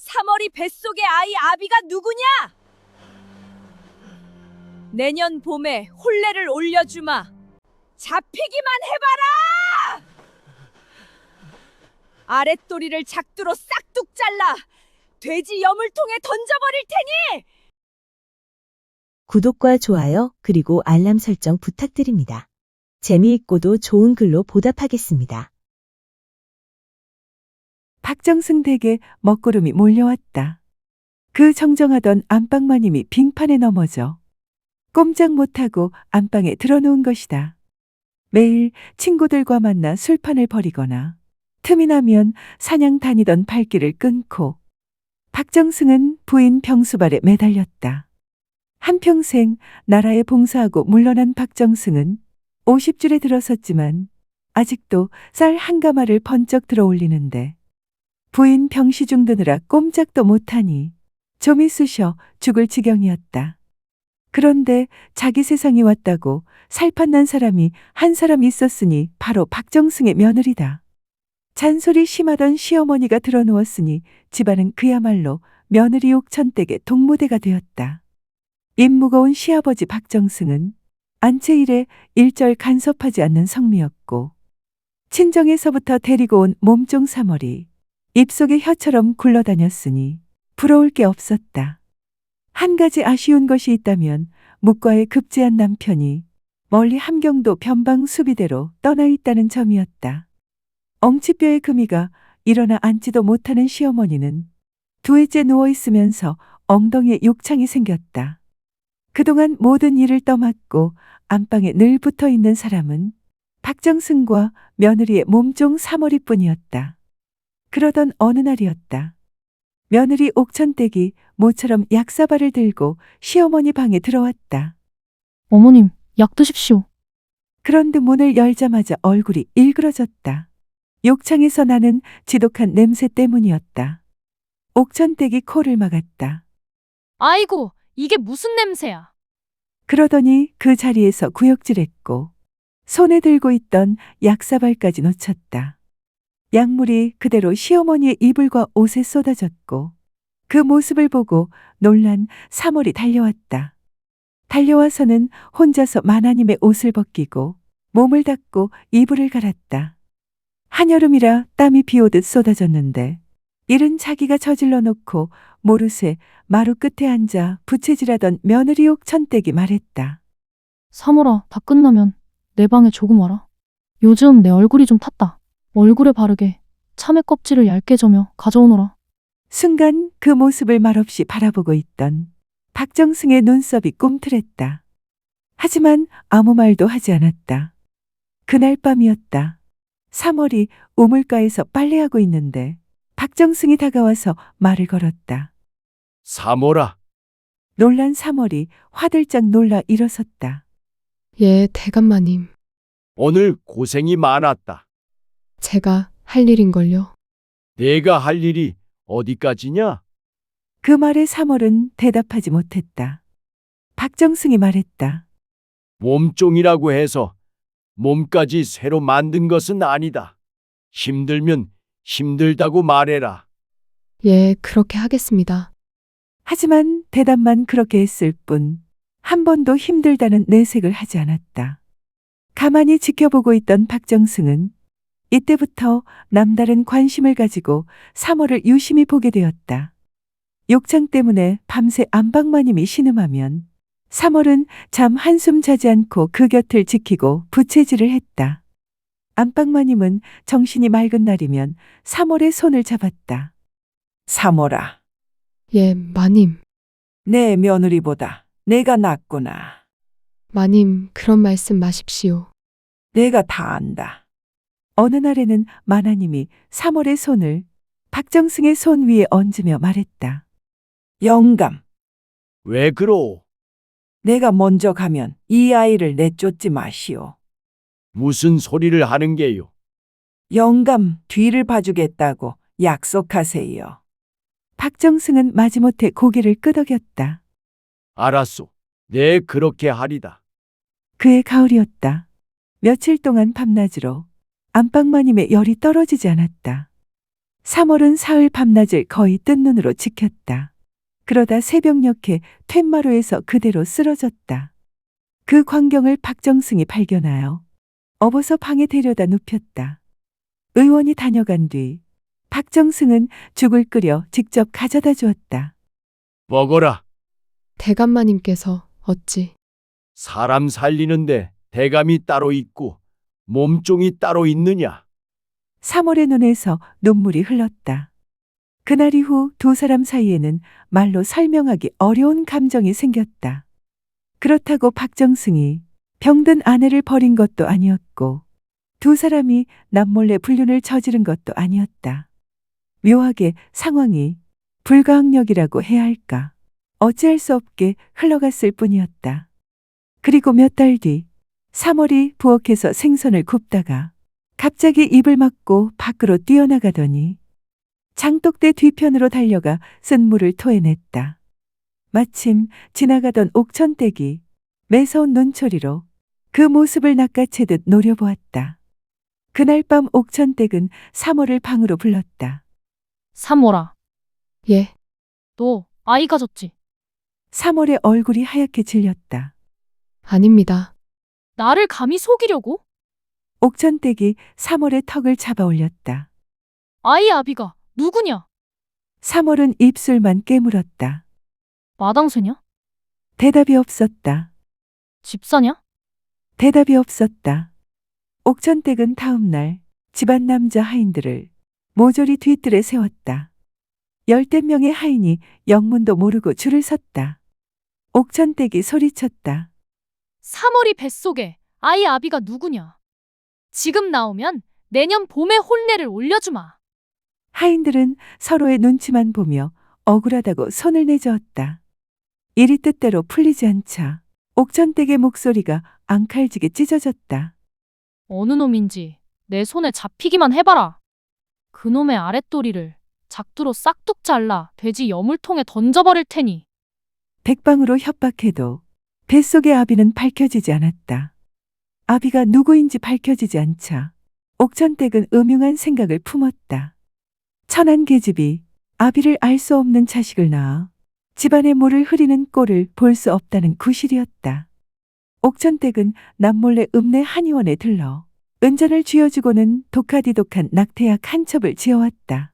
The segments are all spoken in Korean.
3월이 뱃속의 아이 아비가 누구냐? 내년 봄에 혼례를 올려주마. 잡히기만 해봐라! 아랫도리를 작두로 싹둑 잘라 돼지 여물통에 던져버릴 테니! 구독과 좋아요 그리고 알람 설정 부탁드립니다. 재미있고도 좋은 글로 보답하겠습니다. 박정승 댁에 먹구름이 몰려왔다. 그 정정하던 안방마님이 빙판에 넘어져 꼼짝 못하고 안방에 들어놓은 것이다. 매일 친구들과 만나 술판을 벌이거나 틈이 나면 사냥 다니던 발길을 끊고 박정승은 부인 병수발에 매달렸다. 한평생 나라에 봉사하고 물러난 박정승은 50줄에 들어섰지만 아직도 쌀 한 가마를 번쩍 들어 올리는데 부인 병시중 드느라 꼼짝도 못하니 좀이 쑤셔 죽을 지경이었다. 그런데 자기 세상이 왔다고 살판난 사람이 한 사람 있었으니 바로 박정승의 며느리다. 잔소리 심하던 시어머니가 들어누웠으니 집안은 그야말로 며느리 욕천댁의 동무대가 되었다. 입 무거운 시아버지 박정승은 안채일에 일절 간섭하지 않는 성미였고 친정에서부터 데리고 온 몸종 3월이 입속에 혀처럼 굴러다녔으니 부러울 게 없었다. 한 가지 아쉬운 것이 있다면 묵과에 급제한 남편이 멀리 함경도 변방 수비대로 떠나 있다는 점이었다. 엉치뼈의 금이가 일어나 앉지도 못하는 시어머니는 두 해째 누워있으면서 엉덩이에 욕창이 생겼다. 그동안 모든 일을 떠맡고 안방에 늘 붙어있는 사람은 박정승과 며느리의 몸종 3월이뿐이었다. 그러던 어느 날이었다. 며느리 옥천댁이 모처럼 약사발을 들고 시어머니 방에 들어왔다. 어머님, 약 드십시오. 그런데 문을 열자마자 얼굴이 일그러졌다. 욕창에서 나는 지독한 냄새 때문이었다. 옥천댁이 코를 막았다. 아이고, 이게 무슨 냄새야? 그러더니 그 자리에서 구역질했고 손에 들고 있던 약사발까지 놓쳤다. 약물이 그대로 시어머니의 이불과 옷에 쏟아졌고 그 모습을 보고 놀란 3월이 달려왔다. 달려와서는 혼자서 마나님의 옷을 벗기고 몸을 닦고 이불을 갈았다. 한여름이라 땀이 비오듯 쏟아졌는데 일은 자기가 저질러 놓고 모르쇠 마루 끝에 앉아 부채질하던 며느리 옥천댁이 말했다. 사모라, 다 끝나면 내 방에 조금 와라. 요즘 내 얼굴이 좀 탔다. 얼굴에 바르게 참외 껍질을 얇게 저며 가져오너라. 순간 그 모습을 말없이 바라보고 있던 박정승의 눈썹이 꿈틀했다. 하지만 아무 말도 하지 않았다. 그날 밤이었다. 3월이 우물가에서 빨래하고 있는데 박정승이 다가와서 말을 걸었다. 사모라, 놀란 3월이 화들짝 놀라 일어섰다. 예, 대감마님. 오늘 고생이 많았다. 제가 할 일인걸요. 내가 할 일이 어디까지냐? 그 말에 3월은 대답하지 못했다. 박정승이 말했다. 몸종이라고 해서 몸까지 새로 만든 것은 아니다. 힘들면 힘들다고 말해라. 예, 그렇게 하겠습니다. 하지만 대답만 그렇게 했을 뿐 한 번도 힘들다는 내색을 하지 않았다. 가만히 지켜보고 있던 박정승은 이때부터 남다른 관심을 가지고 3월을 유심히 보게 되었다. 욕창 때문에 밤새 안방마님이 신음하면 3월은 잠 한숨 자지 않고 그 곁을 지키고 부채질을 했다. 안방마님은 정신이 맑은 날이면 3월의 손을 잡았다. 3월아, 예, 마님. 내 며느리보다 내가 낫구나. 마님, 그런 말씀 마십시오. 내가 다 안다. 어느 날에는 마나님이 3월의 손을 박정승의 손 위에 얹으며 말했다. 영감, 왜 그러오? 내가 먼저 가면 이 아이를 내쫓지 마시오. 무슨 소리를 하는 게요? 영감 뒤를 봐주겠다고 약속하세요. 박정승은 마지못해 고개를 끄덕였다. 알았소. 내 그렇게 하리다. 그의 가을이었다. 며칠 동안 밤낮으로 안방마님의 열이 떨어지지 않았다. 3월은 사흘 밤낮을 거의 뜬 눈으로 지켰다. 그러다 새벽녘에 툇마루에서 그대로 쓰러졌다. 그 광경을 박정승이 발견하여 업어서 방에 데려다 눕혔다. 의원이 다녀간 뒤 박정승은 죽을 끓여 직접 가져다 주었다. 먹어라. 대감마님께서 어찌 사람 살리는데 대감이 따로 있고 몸종이 따로 있느냐? 3월의 눈에서 눈물이 흘렀다. 그날 이후 두 사람 사이에는 말로 설명하기 어려운 감정이 생겼다. 그렇다고 박정승이 병든 아내를 버린 것도 아니었고 두 사람이 남몰래 불륜을 저지른 것도 아니었다. 묘하게 상황이 불가항력이라고 해야 할까. 어찌할 수 없게 흘러갔을 뿐이었다. 그리고 몇 달 뒤 3월이 부엌에서 생선을 굽다가 갑자기 입을 막고 밖으로 뛰어나가더니 장독대 뒤편으로 달려가 쓴 물을 토해냈다. 마침 지나가던 옥천댁이 매서운 눈초리로 그 모습을 낚아채듯 노려보았다. 그날 밤 옥천댁은 3월을 방으로 불렀다. 3월아, 예, 너 아이 가졌지? 3월의 얼굴이 하얗게 질렸다. 아닙니다. 나를 감히 속이려고? 옥천댁이 3월의 턱을 잡아 올렸다. 아이 아비가 누구냐? 3월은 입술만 깨물었다. 마당새냐? 대답이 없었다. 집사냐? 대답이 없었다. 옥천댁은 다음 날 집안 남자 하인들을 모조리 뒤뜰에 세웠다. 10대 명의 하인이 영문도 모르고 줄을 섰다. 옥천댁이 소리쳤다. 3월이 뱃속에 아이 아비가 누구냐? 지금 나오면 내년 봄에 혼례를 올려주마. 하인들은 서로의 눈치만 보며 억울하다고 손을 내저었다. 일이 뜻대로 풀리지 않자 옥천댁의 목소리가 앙칼지게 찢어졌다. 어느 놈인지 내 손에 잡히기만 해봐라. 그놈의 아랫도리를 작두로 싹둑 잘라 돼지 여물통에 던져버릴 테니. 백방으로 협박해도 뱃속의 아비는 밝혀지지 않았다. 아비가 누구인지 밝혀지지 않자 옥천댁은 음흉한 생각을 품었다. 천한 계집이 아비를 알 수 없는 자식을 낳아 집안의 물을 흐리는 꼴을 볼 수 없다는 구실이었다. 옥천댁은 남몰래 읍내 한의원에 들러 은전을 쥐어주고는 독하디독한 낙태약 한 첩을 지어왔다.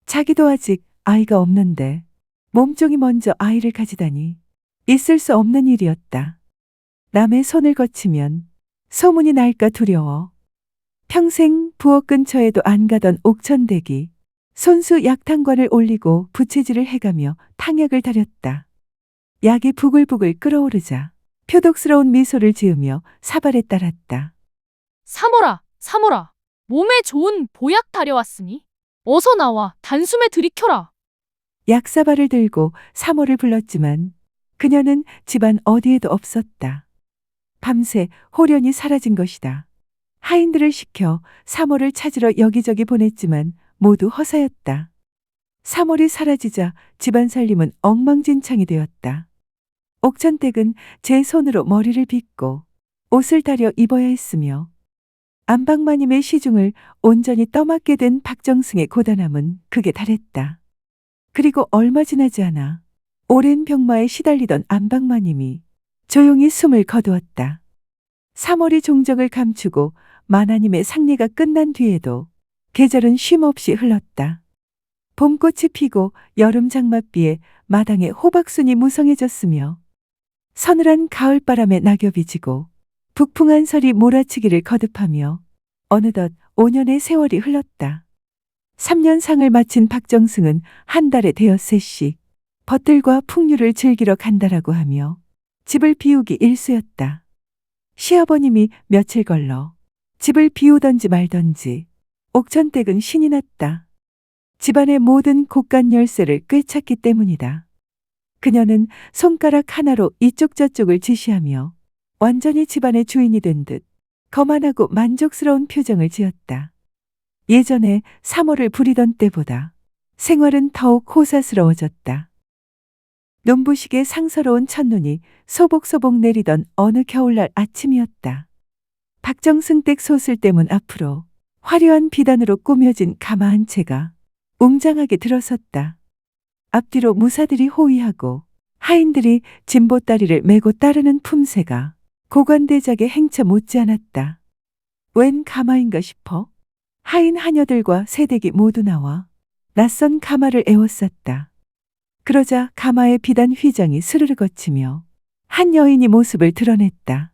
자기도 아직 아이가 없는데 몸종이 먼저 아이를 가지다니 있을 수 없는 일이었다. 남의 손을 거치면 소문이 날까 두려워 평생 부엌 근처에도 안 가던 옥천댁이 손수 약탕관을 올리고 부채질을 해가며 탕약을 다렸다. 약이 부글부글 끓어오르자 표독스러운 미소를 지으며 사발에 따랐다. 3월아, 3월아, 몸에 좋은 보약 다려왔으니 어서 나와 단숨에 들이켜라. 약사발을 들고 3월을 불렀지만 그녀는 집안 어디에도 없었다. 밤새 호련히 사라진 것이다. 하인들을 시켜 3월을 찾으러 여기저기 보냈지만 모두 허사였다. 3월이 사라지자 집안 살림은 엉망진창이 되었다. 옥천댁은 제 손으로 머리를 빗고 옷을 다려 입어야 했으며 안방마님의 시중을 온전히 떠맡게 된 박정승의 고단함은 극에 달했다. 그리고 얼마 지나지 않아 오랜 병마에 시달리던 안방마님이 조용히 숨을 거두었다. 3월이 종적을 감추고 마나님의 상례가 끝난 뒤에도 계절은 쉼없이 흘렀다. 봄꽃이 피고 여름 장맛비에 마당에 호박순이 무성해졌으며 서늘한 가을바람에 낙엽이 지고 북풍한 설이 몰아치기를 거듭하며 어느덧 5년의 세월이 흘렀다. 3년 상을 마친 박정승은 한 달에 대여섯씩 벗들과 풍류를 즐기러 간다라고 하며 집을 비우기 일쑤였다. 시아버님이 며칠 걸러 집을 비우던지 말던지 옥천댁은 신이 났다. 집안의 모든 곳간 열쇠를 꿰찼기 때문이다. 그녀는 손가락 하나로 이쪽 저쪽을 지시하며 완전히 집안의 주인이 된 듯 거만하고 만족스러운 표정을 지었다. 예전에 3월을 부리던 때보다 생활은 더욱 호사스러워졌다. 눈부시게 상서로운 첫눈이 소복소복 내리던 어느 겨울날 아침이었다. 박정승 댁 소슬 대문 앞으로 화려한 비단으로 꾸며진 가마 한 채가 웅장하게 들어섰다. 앞뒤로 무사들이 호위하고 하인들이 진보다리를 메고 따르는 품새가 고관대작의 행차 못지않았다. 웬 가마인가 싶어 하인 하녀들과 새댁이 모두 나와 낯선 가마를 에워쌌다. 그러자 가마의 비단 휘장이 스르르 거치며 한 여인이 모습을 드러냈다.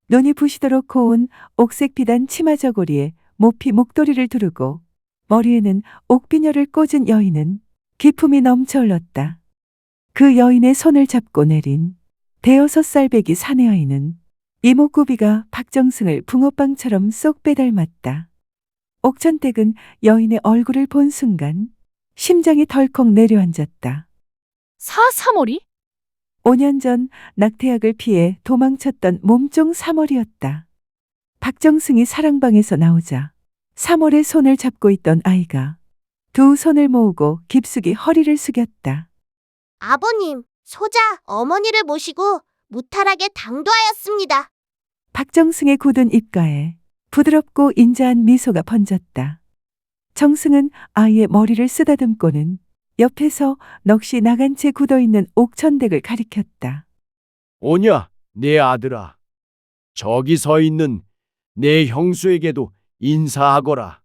눈이 부시도록 고운 옥색 비단 치마 저고리에 모피 목도리를 두르고 머리에는 옥비녀를 꽂은 여인은 기품이 넘쳐 흘렀다. 그 여인의 손을 잡고 내린 대여섯 살배기 사내아이는 이목구비가 박정승을 붕어빵처럼 쏙 빼닮았다. 옥천댁은 여인의 얼굴을 본 순간 심장이 덜컥 내려앉았다. 사머리? 5년 전 낙태약을 피해 도망쳤던 몸종 사월이었다. 박정승이 사랑방에서 나오자 사월의 손을 잡고 있던 아이가 두 손을 모으고 깊숙이 허리를 숙였다. 아버님, 소자 어머니를 모시고 무탈하게 당도하였습니다. 박정승의 굳은 입가에 부드럽고 인자한 미소가 번졌다. 정승은 아이의 머리를 쓰다듬고는 옆에서 넋이 나간 채 굳어있는 옥천댁을 가리켰다. 오냐, 내 아들아. 저기 서 있는 내 형수에게도 인사하거라.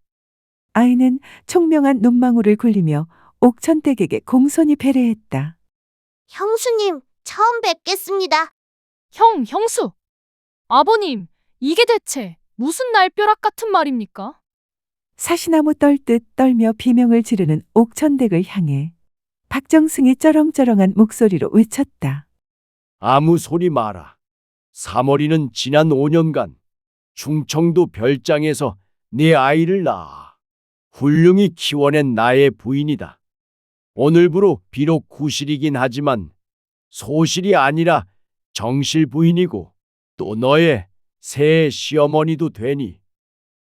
아이는 총명한 눈망울을 굴리며 옥천댁에게 공손히 배례했다. 형수님, 처음 뵙겠습니다. 형수. 아버님, 이게 대체 무슨 날벼락 같은 말입니까? 사시나무 떨듯 떨며 비명을 지르는 옥천댁을 향해 박정승이 쩌렁쩌렁한 목소리로 외쳤다. 아무 소리 마라. 사머리는 지난 5년간 충청도 별장에서 내 아이를 낳아 훌륭히 키워낸 나의 부인이다. 오늘부로 비록 구실이긴 하지만 소실이 아니라 정실 부인이고 또 너의 새 시어머니도 되니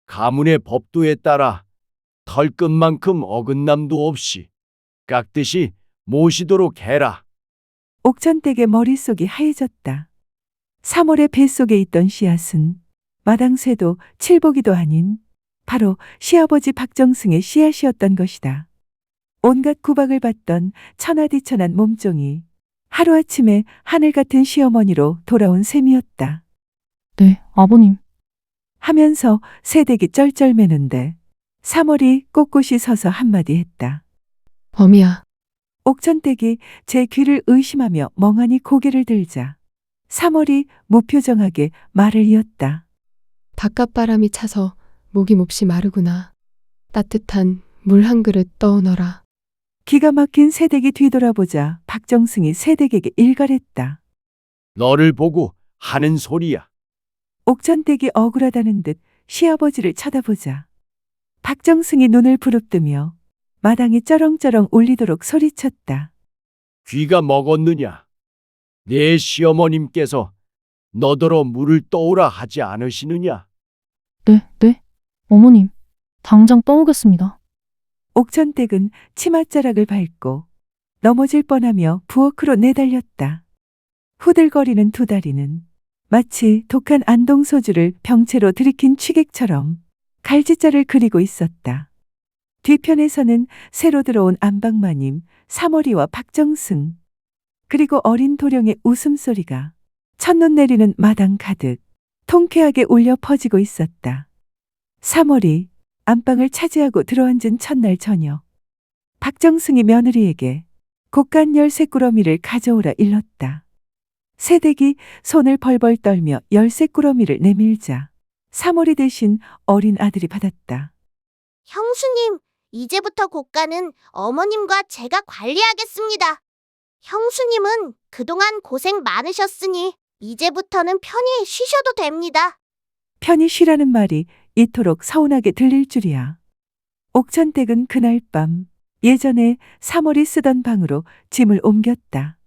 가문의 법도에 따라 털끝만큼 어긋남도 없이 깎듯이 모시도록 해라. 옥천댁의 머릿속이 하얘졌다. 3월의 뱃속에 있던 씨앗은 마당쇠도 칠복이도 아닌 바로 시아버지 박정승의 씨앗이었던 것이다. 온갖 구박을 받던 천하디천한 몸종이 하루아침에 하늘 같은 시어머니로 돌아온 셈이었다. 네, 아버님. 하면서 새댁이 쩔쩔매는데 3월이 꼿꼿이 서서 한마디 했다. 범이야. 옥천댁이 제 귀를 의심하며 멍하니 고개를 들자 3월이 무표정하게 말을 이었다. 바깥바람이 차서 목이 몹시 마르구나. 따뜻한 물 한 그릇 떠오너라. 기가 막힌 새댁이 뒤돌아보자 박정승이 새댁에게 일갈했다. 너를 보고 하는 소리야. 옥천댁이 억울하다는 듯 시아버지를 쳐다보자 박정승이 눈을 부릅뜨며 마당이 쩌렁쩌렁 울리도록 소리쳤다. 귀가 먹었느냐? 내 시어머님께서 너더러 물을 떠오라 하지 않으시느냐? 네. 어머님, 당장 떠오겠습니다. 옥천댁은 치맛자락을 밟고 넘어질 뻔하며 부엌으로 내달렸다. 후들거리는 두 다리는 마치 독한 안동소주를 병채로 들이킨 취객처럼 갈짓자를 그리고 있었다. 뒤편에서는 새로 들어온 안방마님 사머리와 박정승 그리고 어린 도령의 웃음소리가 첫눈 내리는 마당 가득 통쾌하게 울려 퍼지고 있었다. 사머리 안방을 차지하고 들어앉은 첫날 저녁 박정승이 며느리에게 곶간 열쇠꾸러미를 가져오라 일렀다. 새댁이 손을 벌벌 떨며 열쇠꾸러미를 내밀자 사머리 대신 어린 아들이 받았다. 형수님, 이제부터 곶간은 어머님과 제가 관리하겠습니다. 형수님은 그동안 고생 많으셨으니 이제부터는 편히 쉬셔도 됩니다. 편히 쉬라는 말이 이토록 서운하게 들릴 줄이야. 옥천댁은 그날 밤 예전에 사월이 쓰던 방으로 짐을 옮겼다.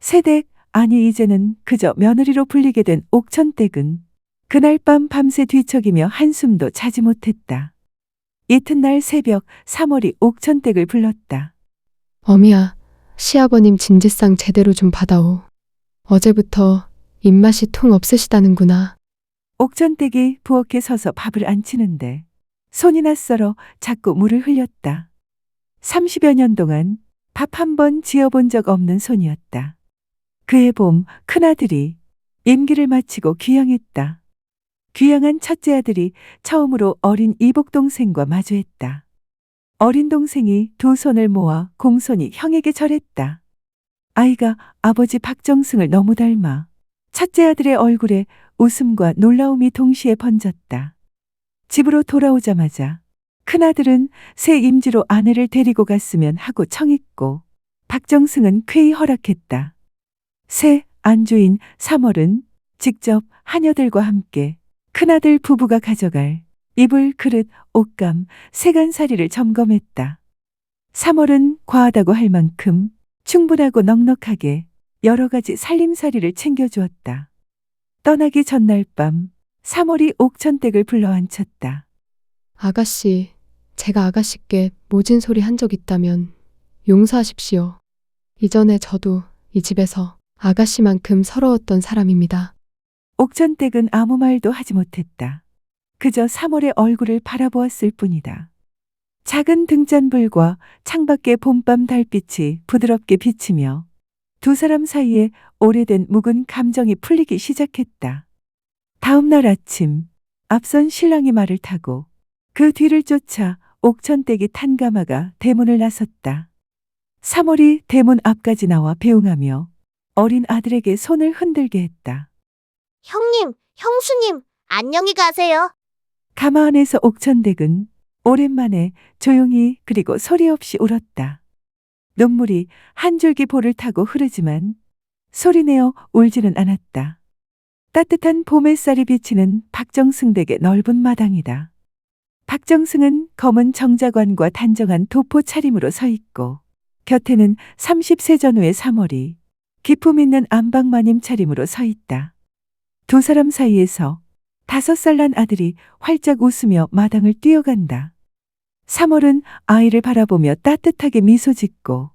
새댁 아니 이제는 그저 며느리로 불리게 된 옥천댁은 그날 밤 밤새 뒤척이며 한숨도 자지 못했다. 이튿날 새벽 사월이 옥천댁을 불렀다. 범이야. 시아버님 진지상 제대로 좀 받아오. 어제부터 입맛이 통 없으시다는구나. 옥천댁이 부엌에 서서 밥을 안 치는데 손이 낯설어 자꾸 물을 흘렸다. 30여 년 동안 밥 한 번 지어본 적 없는 손이었다. 그해 봄 큰아들이 임기를 마치고 귀향했다. 귀향한 첫째 아들이 처음으로 어린 이복 동생과 마주했다. 어린 동생이 두 손을 모아 공손히 형에게 절했다. 아이가 아버지 박정승을 너무 닮아 첫째 아들의 얼굴에 웃음과 놀라움이 동시에 번졌다. 집으로 돌아오자마자 큰아들은 새 임지로 아내를 데리고 갔으면 하고 청했고 박정승은 쾌히 허락했다. 새 안주인 3월은 직접 하녀들과 함께 큰아들 부부가 가져갈 이불, 그릇, 옷감, 세간살이를 점검했다. 3월은 과하다고 할 만큼 충분하고 넉넉하게 여러 가지 살림살이를 챙겨주었다. 떠나기 전날 밤 3월이 옥천댁을 불러 앉혔다. 아가씨, 제가 아가씨께 모진 소리 한 적 있다면 용서하십시오. 이전에 저도 이 집에서 아가씨만큼 서러웠던 사람입니다. 옥천댁은 아무 말도 하지 못했다. 그저 3월의 얼굴을 바라보았을 뿐이다. 작은 등잔불과 창밖의 봄밤 달빛이 부드럽게 비치며 두 사람 사이에 오래된 묵은 감정이 풀리기 시작했다. 다음 날 아침, 앞선 신랑이 말을 타고 그 뒤를 쫓아 옥천댁이 탄 가마가 대문을 나섰다. 3월이 대문 앞까지 나와 배웅하며 어린 아들에게 손을 흔들게 했다. 형님, 형수님, 안녕히 가세요. 가마 안에서 옥천댁은 오랜만에 조용히 그리고 소리 없이 울었다. 눈물이 한 줄기 볼을 타고 흐르지만 소리내어 울지는 않았다. 따뜻한 봄 햇살이 비치는 박정승 댁의 넓은 마당이다. 박정승은 검은 정자관과 단정한 도포 차림으로 서 있고 곁에는 30세 전후의 3월이 기품 있는 안방마님 차림으로 서 있다. 두 사람 사이에서 5살 난 아들이 활짝 웃으며 마당을 뛰어간다. 3월은 아이를 바라보며 따뜻하게 미소 짓고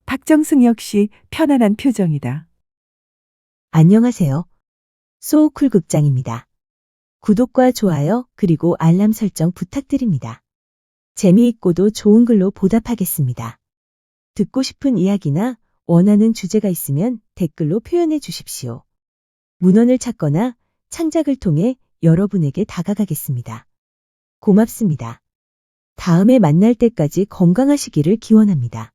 박정승 역시 편안한 표정이다. 안녕하세요. 소우쿨 극장입니다. 구독과 좋아요 그리고 알람 설정 부탁드립니다. 재미있고도 좋은 글로 보답하겠습니다. 듣고 싶은 이야기나 원하는 주제가 있으면 댓글로 표현해 주십시오. 문헌을 찾거나 창작을 통해 여러분에게 다가가겠습니다. 고맙습니다. 다음에 만날 때까지 건강하시기를 기원합니다.